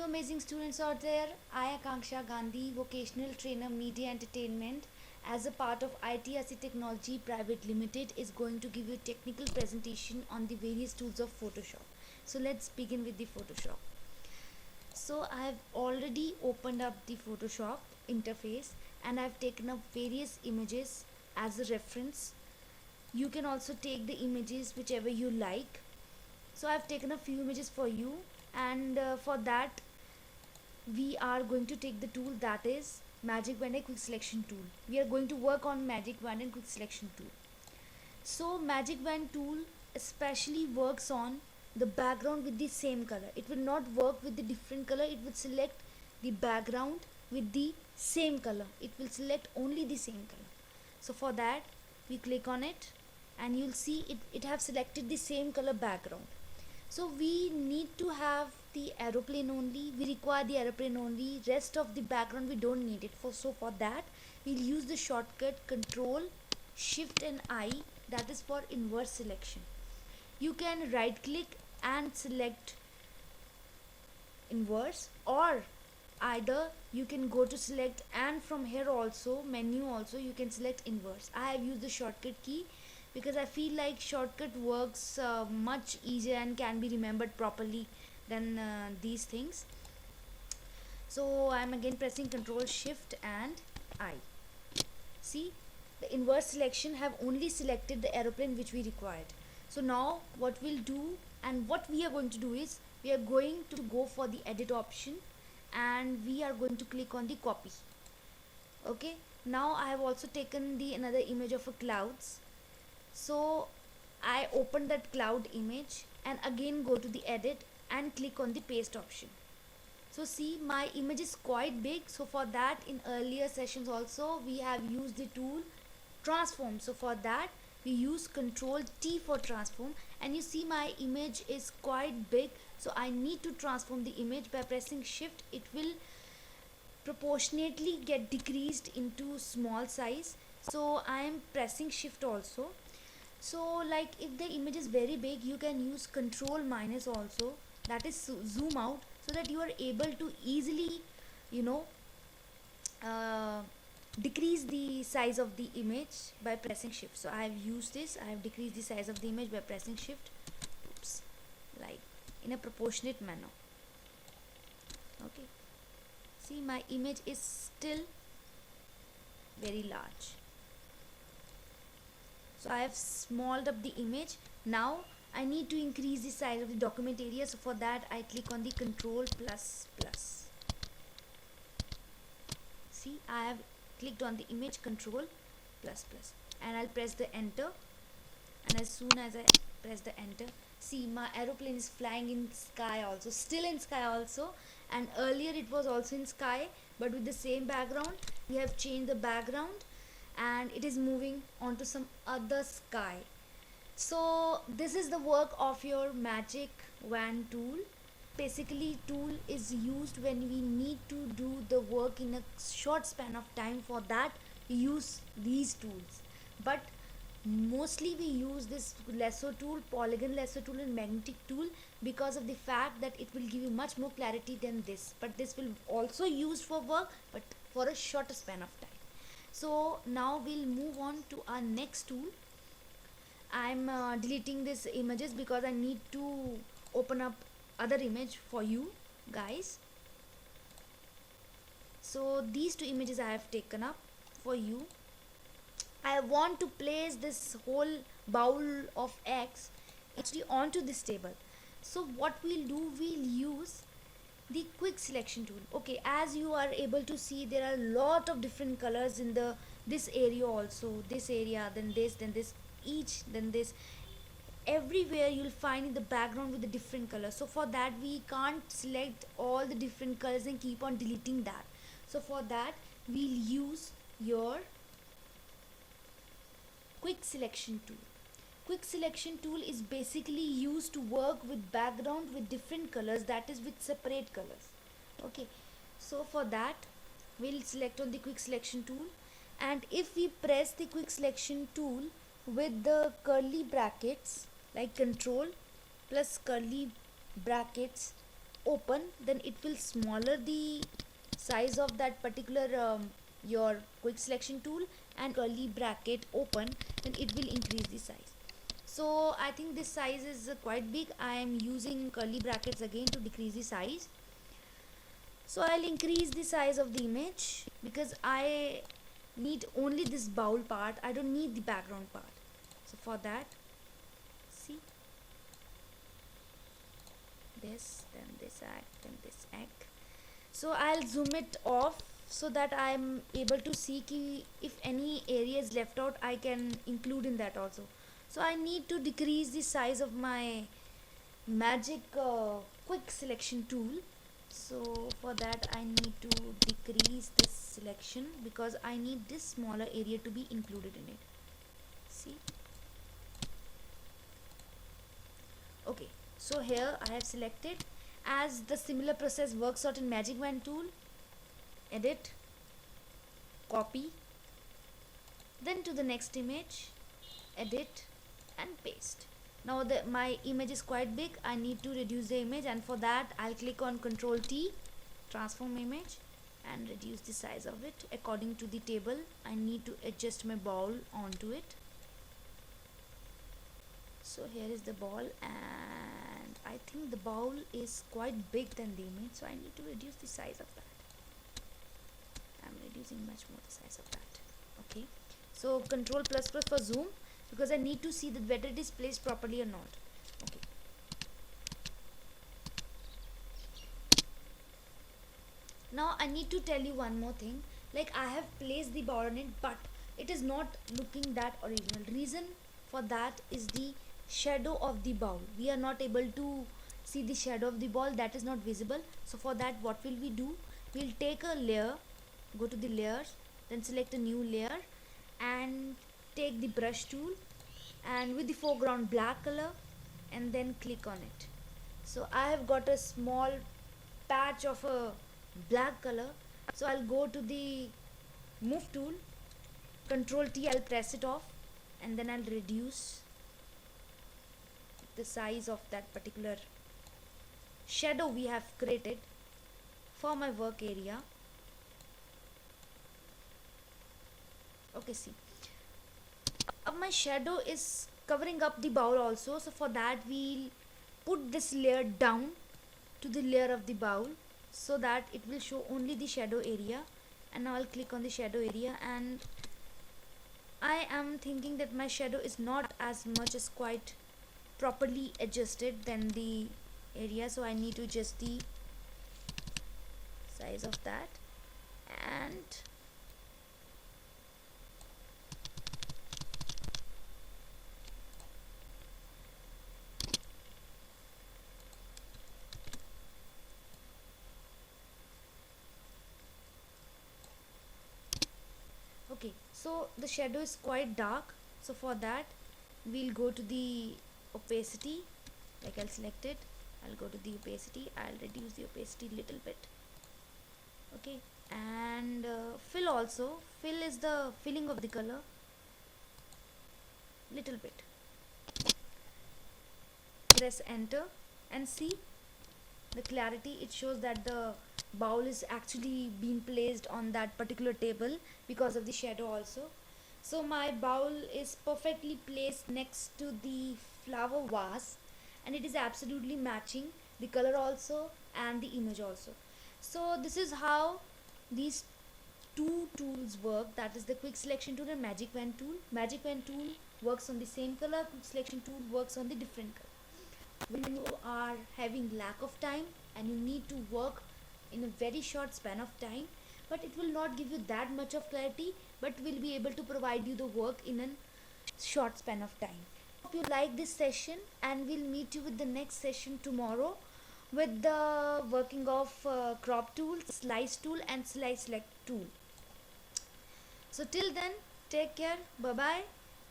amazing students out there. I, Akanksha Gandhi, Vocational Trainer Media Entertainment, as a part of ITRC Technology Private Limited, is going to give you a technical presentation on the various tools of Photoshop. So let's begin with the Photoshop. So I have already opened up the Photoshop interface and I've taken up various images as a reference. You can also take the images whichever you like. So I've taken a few images for you, and for that we are going to take the tool that is Magic Wand and Quick Selection tool. We are going to work on Magic Wand and Quick Selection tool. So Magic Wand tool especially works on the background with the same color. It will not work with the different color. It will select the background with the same color. It will select only the same color. So for that we click on it and you'll see it have selected the same color background. So we need to have the aeroplane only. We require the aeroplane only. Rest of the background we don't need it for. So for that we'll use the shortcut Control Shift and I, that is for inverse selection. You can right click and select inverse, or either you can go to select and from here also menu also you can select inverse. I have used the shortcut key because I feel like shortcut works much easier and can be remembered properly than these things. So I am again pressing Control Shift and I. See, the inverse selection have only selected the aeroplane which we required. So now what we'll do and what we are going to do is we are going to go for the edit option and we are going to click on the copy. Okay, now I have also taken the another image of a clouds. So I open that cloud image and again go to the edit and click on the paste option. So see, my image is quite big. So for that in earlier sessions also we have used the tool transform. So for that we use Control T for transform, and you see my image is quite big. So I need to transform the image by pressing Shift. It will proportionately get decreased into small size. So I am pressing Shift also. So like if the image is very big, you can use Control minus also, that is zoom out, so that you are able to easily decrease the size of the image by pressing Shift. So I have used this. I have decreased the size of the image by pressing Shift. Oops, like in a proportionate manner. Okay, see my image is still very large. So I have smalled up the image. Now I need to increase the size of the document area. So for that I click on the Control plus plus. See, I have clicked on the image Control plus plus and I'll press the enter, and as soon as I press the enter, see my aeroplane is flying in sky also, still in sky also, and earlier it was also in sky but with the same background. We have changed the background and it is moving onto some other sky. So this is the work of your Magic Wand tool. Basically tool is used when we need to do the work in a short span of time. For that we use these tools, but mostly we use this lasso tool, polygon lasso tool and magnetic tool, because of the fact that it will give you much more clarity than this, but this will also used for work but for a shorter span of time. So now we'll move on to our next tool. I'm deleting these images because I need to open up other image for you guys. So these two images I have taken up for you. I want to place this whole bowl of eggs actually onto this table. So what we'll do, we'll use the quick selection tool. Okay, as you are able to see, there are a lot of different colors in this area also, this area, then this, each, then this. Everywhere you'll find in the background with the different colors. So for that we can't select all the different colors and keep on deleting that. So for that we'll use your quick selection tool. Quick selection tool is basically used to work with background with different colors, that is with separate colors. Okay, so for that we'll select on the quick selection tool, and if we press the quick selection tool with the curly brackets, like Control plus curly brackets open, then it will smaller the size of that particular your quick selection tool, and curly bracket open, then it will increase the size. So I think this size is quite big. I am using curly brackets again to decrease the size. So I'll increase the size of the image because I need only this bowl part. I don't need the background part. So for that, see, this, then this egg, then this egg. So I'll zoom it off so that I'm able to see ki if any area is left out, I can include in that also. So I need to decrease the size of my magic quick selection tool. So for that I need to decrease this selection because I need this smaller area to be included in it. See, okay, so here I have selected. As the similar process works out in Magic Wand tool, edit, copy, then to the next image, edit and paste. Now my image is quite big. I need to reduce the image, and for that I'll click on Ctrl T, transform image, and reduce the size of it according to the table. I need to adjust my ball onto it. So here is the ball, and I think the ball is quite big than the image, so I need to reduce the size of that. I'm reducing much more the size of that. Okay, so Ctrl plus plus for zoom, because I need to see that whether it is placed properly or not. Okay, now I need to tell you one more thing. Like, I have placed the ball on it, but it is not looking that original. Reason for that is the shadow of the bowl. We are not able to see the shadow of the ball, that is not visible. So for that, what will we do? We'll take a layer, go to the layers, then select a new layer and take the brush tool, and with the foreground black color, and then click on it. So I have got a small patch of a black color, so I'll go to the move tool, Ctrl T, I'll press it off, and then I'll reduce the size of that particular shadow we have created for my work area. Okay, see, my shadow is covering up the bowl also, so for that we'll put this layer down to the layer of the bowl so that it will show only the shadow area. And now I'll click on the shadow area, and I am thinking that my shadow is not as much as quite properly adjusted than the area, so I need to adjust the size of that. And okay, so the shadow is quite dark, so for that we'll go to the opacity. Like, I'll select it, I'll go to the opacity, I'll reduce the opacity little bit. Okay, and fill also. Fill is the filling of the color, little bit. Press enter and see the clarity. It shows that the bowl is actually being placed on that particular table because of the shadow also. So my bowl is perfectly placed next to the flower vase, and it is absolutely matching the color also and the image also. So this is how these two tools work, that is the quick selection tool and Magic Wand tool. Magic Wand tool works on the same color, quick selection tool works on the different color. When you are having lack of time and you need to work in a very short span of time, but it will not give you that much of clarity, but will be able to provide you the work in a short span of time. Hope you like this session, and we'll meet you with the next session tomorrow with the working of crop tool, slice tool and slice select tool. So till then, take care, bye bye.